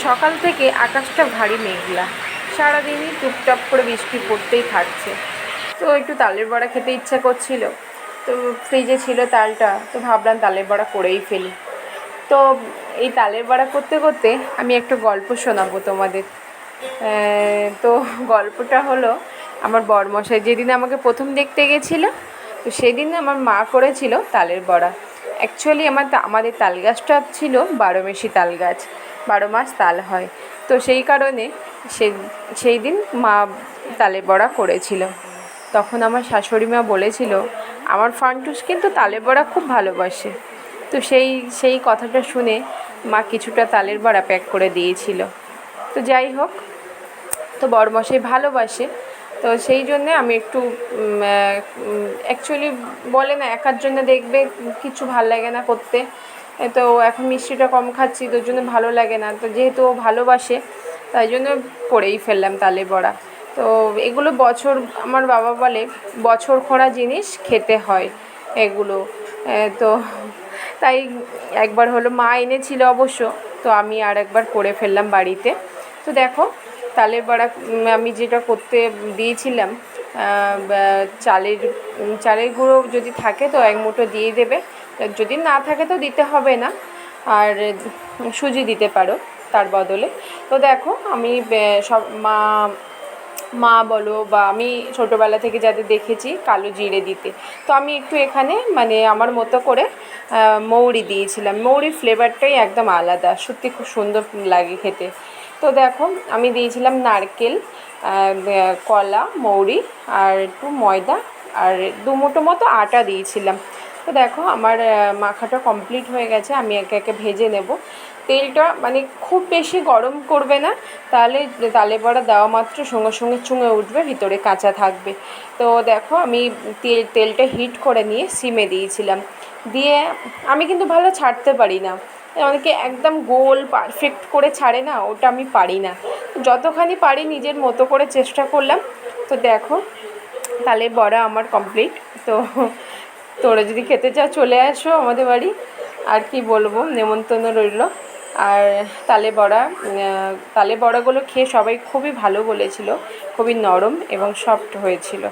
সকাল থেকে আকাশটা ভারী মেঘলা, সারাদিনই টুপটাপ করে বৃষ্টি পড়তেই থাকছে। তো একটু তালের বড়া খেতে ইচ্ছা করছিল, তো ফ্রিজে ছিল তালটা, তো ভাবলাম তালের বড়া করেই ফেলি। তো এই তালের বড়া করতে করতে আমি একটা গল্প শোনাবো তোমাদের। তো গল্পটা হলো, আমার বরমশাই যেদিন আমাকে প্রথম দেখতে গেছিলো, তো সেদিন আমার মা করেছিল তালের বড়া। অ্যাকচুয়ালি আমাদের তাল গাছটা ছিল 12 মাসি তাল গাছ, 12 মাস তাল হয়। তো সেই কারণে সেই দিন মা তালের বড়া করেছিল। তখন আমার শাশুড়ি মা বলেছিল, আমার ফান্টুস কিন্তু তালের বড়া খুব ভালোবাসে। তো সেই কথাটা শুনে মা কিছুটা তালের বড়া প্যাক করে দিয়েছিল। তো যাই হোক, তো বরমশাই ভালোবাসে, তো সেই জন্যে আমি একটু অ্যাকচুয়ালি বলে না, একার জন্য দেখবে কিছু ভাল লাগে না করতে। তো এখন মিষ্টিটা কম খাচ্ছি, তোর জন্য ভালো লাগে না, তো যেহেতু ও ভালোবাসে তাই জন্য করেই ফেললাম তালের বড়া। তো এগুলো আমার বাবা বলে বছর খোঁড়া জিনিস খেতে হয় এগুলো। তো তাই একবার হলো মা এনেছিল অবশ্য, তো আমি আর একবার করে ফেললাম বাড়িতে। তো দেখো, তালের বড়া আমি যেটা করতে দিয়েছিলাম, চালের গুঁড়ো যদি থাকে তো 1 মুঠো দিয়ে দেবে, যদি না থাকে তো দিতে হবে না, আর সুজি দিতে পারো তার বদলে। তো দেখো, আমি সব মা বলো বা আমি ছোটোবেলা থেকে যাদের দেখেছি কালো জিরে দিতে, তো আমি একটু এখানে মানে আমার মতো করে মৌরি দিয়েছিলাম। মৌরির ফ্লেভারটাই একদম আলাদা, সত্যি খুব সুন্দর লাগে খেতে। তো দেখো, আমি দিয়েছিলাম নারকেল, কলা, মৌরি আর একটু ময়দা আর 2 মুঠো মতো আটা দিয়েছিলাম। তো দেখো, আমার মাখাটা কমপ্লিট হয়ে গেছে, আমি একে একে ভেজে নেব। তেলটা মানে খুব বেশি গরম করবে না, তাহলে তালের বড়া দেওয়া মাত্র সঙ্গে সঙ্গে চুঙে উঠবে, ভিতরে কাঁচা থাকবে। তো দেখো, আমি তেলটা হিট করে নিয়ে সিমে দিয়েছিলাম। দিয়ে আমি কিন্তু ভালো ছাড়তে পারি না, অনেকে একদম গোল পারফেক্ট করে ছাড়ে না, ওটা আমি পারি না। যতখানি পারি নিজের মতো করে চেষ্টা করলাম। তো দেখো, তালের বড়া আমার কমপ্লিট। তো তোরা যদি খেতে চাও চলে আসো আমাদের বাড়ি, আর কি বলবো, নেমন্তন্ন রইল। আর তালের বড়াগুলো খেয়ে সবাই খুবই ভালো বলেছিল, খুবই নরম এবং সফট হয়েছিল।